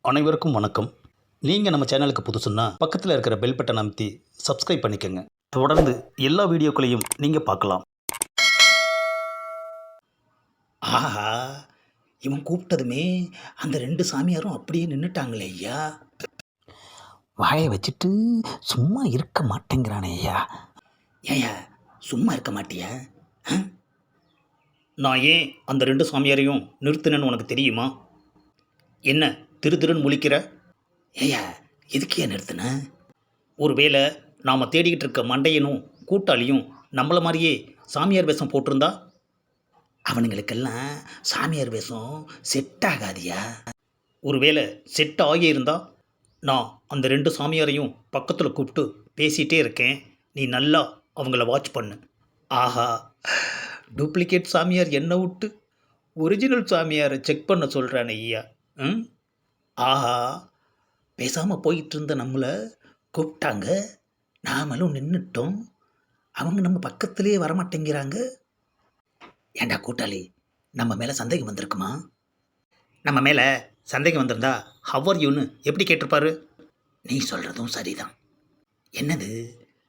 அனைவருக்கும் வணக்கம். நீங்கள் நம்ம சேனலுக்கு புதுசுன்னா பக்கத்தில் இருக்கிற பெல் பட்டன் அமைத்தி சப்ஸ்கிரைப் பண்ணிக்கோங்க. தொடர்ந்து எல்லா வீடியோக்களையும் நீங்கள் பார்க்கலாம். ஆஹா! இவன் கூப்பிட்டதுமே அந்த 2 சாமியாரும் அப்படியே நின்னுட்டாங்களே ஐயா! வாயை வச்சுட்டு சும்மா இருக்க மாட்டேங்கிறானே ஐயா. ஏய்யா சும்மா இருக்க மாட்டியா? நான் ஏன் அந்த 2 சாமியாரையும் நிறுத்தினேன்னு உனக்கு தெரியுமா? என்ன திருன்னு முழிக்கிற? ஏய்யா எதுக்குய்யா நிறுத்தின? ஒருவேளை நாம் தேடிக்கிட்டு இருக்க மண்டையனும் கூட்டாளியும் நம்மள மாதிரியே சாமியார் வேஷம் போட்டிருந்தா? அவனுங்களுக்கெல்லாம் சாமியார் வேஷம் செட் ஆகாதியா. ஒருவேளை செட் ஆகியிருந்தா நான் அந்த 2 சாமியாரையும் பக்கத்தில் கூப்பிட்டு பேசிகிட்டே இருக்கேன், நீ நல்லா அவங்கள வாட்ச் பண்ணு. ஆஹா, டூப்ளிகேட் சாமியார் என்னை விட்டு ஒரிஜினல் சாமியாரை செக் பண்ண சொல்கிறான் ஐயா. ஆஹா! பேசாமல் போயிட்டு இருந்த நம்மளை கூப்பிட்டாங்க, நாமளும் நின்றுட்டோம். அவங்க நம்ம பக்கத்துலேயே வரமாட்டேங்கிறாங்க. ஏண்டா கூட்டாளி, நம்ம மேலே சந்தேகம் வந்திருக்குமா? நம்ம மேலே சந்தேகம் வந்திருந்தா ஹவ் ஆர் யூன்னு எப்படி கேட்டிருப்பாரு? நீ சொல்கிறதும் சரிதான். என்னது,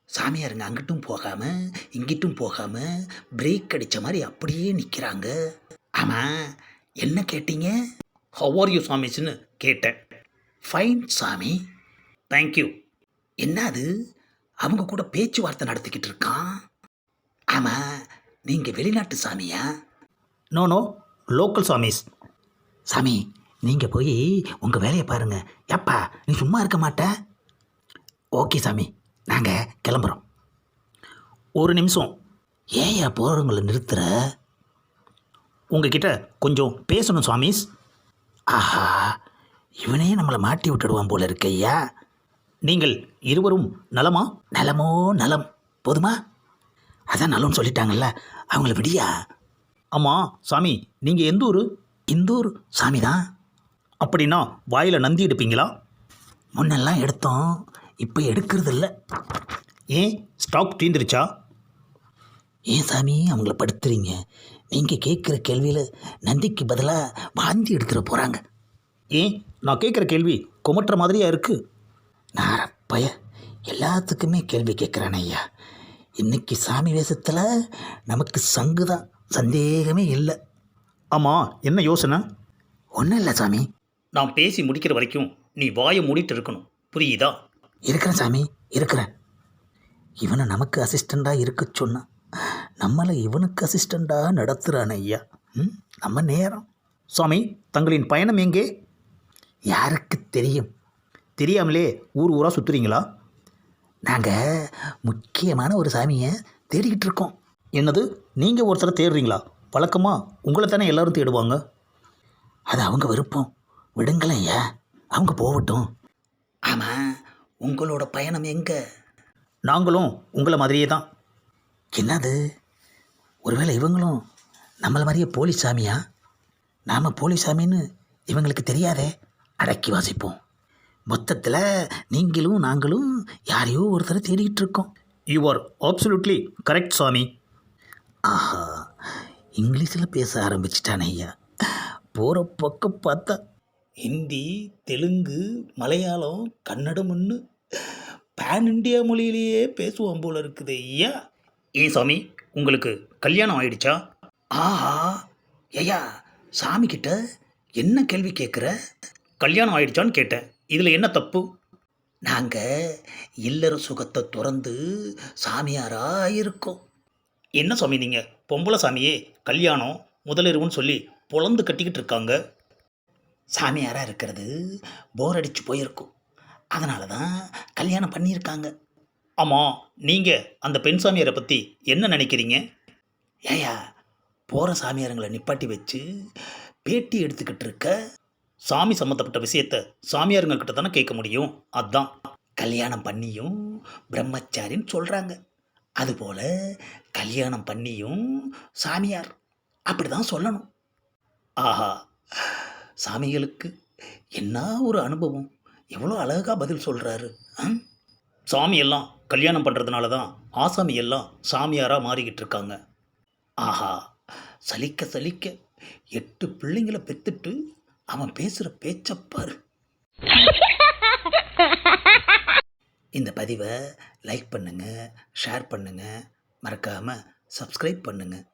சாமியாருங்க அங்கிட்டும் போகாமல் இங்கிட்டும் போகாமல் பிரேக் அடித்த மாதிரி அப்படியே நிற்கிறாங்க. ஆமாம், என்ன கேட்டீங்க? ஹவ் ஆர் யூ சாமிஸ்ன்னு கேட்டேன். ஃபைன் சாமி. தேங்க்யூ. என்ன அது, அவங்க கூட பேச்சுவார்த்தை நடத்திக்கிட்டு இருக்கான். ஆமாம், நீங்கள் வெளிநாட்டு சாமியா? No no, local swamis. சாமி, நீங்கள் போய் உங்கள் வேலையை பாருங்கள். எப்பா நீ சும்மா இருக்க மாட்ட? ஓகே சாமி, நாங்கள் கிளம்புறோம். ஒரு நிமிஷம். ஏயா போகிறவங்களை நிறுத்துற? உங்ககிட்ட கொஞ்சம் பேசணும் சாமிஸ். ஆஹா, இவனே நம்மளை மாட்டி விட்டுடுவான் போல இருக்கு ஐயா. நீங்கள் இருவரும் நலமா? நலமோ நலம், போதுமா? அதான் நலம்னு சொல்லிட்டாங்கல்ல, அவங்கள விடியா. ஆமாம் சாமி, நீங்கள் எந்த ஊர்? இந்தூர் சாமி தான். அப்படின்னா வாயில் நந்தி எடுப்பீங்களா? முன்னெல்லாம் எடுத்தோம், இப்போ எடுக்கிறது இல்லை. ஏன், ஸ்டாக் தீந்துருச்சா? ஏன் சாமி அவங்கள படுத்துறீங்க? நீங்கள் கேட்குற கேள்வியில் நந்திக்கு பதிலாக வாந்தி எடுத்துகிற போகிறாங்க. ஏன், நான் கேட்குற கேள்வி குமட்டுற மாதிரியா இருக்குது? நாரப்பய எல்லாத்துக்குமே கேள்வி கேட்குறானே ஐயா. இன்னைக்கு சாமி வேஷத்தில் நமக்கு சங்கு தான், சந்தேகமே இல்லை. ஆமாம், என்ன யோசனை? ஒன்றும் இல்லை சாமி. நான் பேசி முடிக்கிற வரைக்கும் நீ வாயை மூடிட்டு இருக்கணும், புரியுதா? இருக்கிறேன் சாமி, இருக்கிறேன். இவனை நமக்கு அசிஸ்டண்ட்டாக இருக்க சொன்னான், நம்மளை இவனுக்கு அசிஸ்டண்ட்டாக நடத்துகிறான் ஐயா. நம்ம நேரம். சாமி, தங்களின் பயணம் எங்கே? யாருக்கு தெரியும்? தெரியாமலே ஊர் ஊராக சுற்றுறீங்களா? நாங்கள் முக்கியமான ஒரு சாமியை தேடிக்கிட்டு இருக்கோம். என்னது, நீங்கள் ஒருத்தரை தேடுறீங்களா? வழக்கமாக உங்களை தானே எல்லோரும் தேடுவாங்க. அது அவங்க விருப்பம், விடுங்களேன் ஐயா, அவங்க போகட்டும். ஆமாம், உங்களோட பயணம் எங்கே? நாங்களும் உங்களை மாதிரியே தான். என்னது, ஒருவேளை இவங்களும் நம்மளை மாதிரியே போலீஸ் சாமியா? நாம் போலீஸ் சாமின்னு இவங்களுக்கு தெரியாதே. அடக்கி வாசிப்போம். மொத்தத்தில் நீங்களும் நாங்களும் யாரையோ ஒருத்தரை தேடிக்கிட்டு இருக்கோம். யூ ஆர் அப்சல்யூட்லி கரெக்ட் சாமி. ஆஹா, இங்கிலீஷில் பேச ஆரம்பிச்சிட்டானே ஐயா. போகிற பக்கம் பார்த்தா ஹிந்தி, தெலுங்கு, மலையாளம், கன்னடம்னு பேன் இண்டியா மொழியிலேயே பேசுவான் போல இருக்குது ஐயா. ஏன் சாமி, உங்களுக்கு கல்யாணம் ஆயிடுச்சா? ஆஹா, ஐயா சாமிக்கிட்ட என்ன கேள்வி கேட்குற? கல்யாணம் ஆயிடுச்சான்னு கேட்டேன், இதில் என்ன தப்பு? நாங்கள் இல்லற சுகத்தை துறந்து சாமியாராக இருக்கோம். என்ன சாமி, நீங்கள் பொம்பளை சாமியே கல்யாணம் முதலிரவுன்னு சொல்லி பொழந்து கட்டிக்கிட்டு இருக்காங்க. சாமியாராக இருக்கிறது போர் அடித்து போயிருக்கும், அதனால தான் கல்யாணம் பண்ணியிருக்காங்க. ஆமாம், நீங்கள் அந்த பெண் சாமியாரை பற்றி என்ன நினைக்கிறீங்க? ஏயா, போகிற சாமியாருங்களை நிப்பாட்டி வச்சு பேட்டி எடுத்துக்கிட்டு இருக்க. சாமி சம்மந்தப்பட்ட விஷயத்த சாமியாருங்கக்கிட்ட தானே கேட்க முடியும், அதுதான். கல்யாணம் பண்ணியும் பிரம்மச்சாரின்னு சொல்கிறாங்க, அதுபோல் கல்யாணம் பண்ணியும் சாமியார் அப்படி தான் சொல்லணும். ஆஹா, சாமிகளுக்கு என்ன ஒரு அனுபவம், எவ்வளோ அழகாக பதில் சொல்கிறாரு. சாமியெல்லாம் கல்யாணம் பண்ணுறதுனால தான் ஆசாமி எல்லாம் சாமியாராக மாறிக்கிட்டு இருக்காங்க. ஆஹா, சலிக்க சலிக்க 8 பிள்ளைங்களை பெற்றுட்டு அவன் பேசுகிற பேச்சப்பார். இந்த பதிவை லைக் பண்ணுங்கள், ஷேர் பண்ணுங்கள், மறக்காமல் சப்ஸ்கிரைப் பண்ணுங்கள்.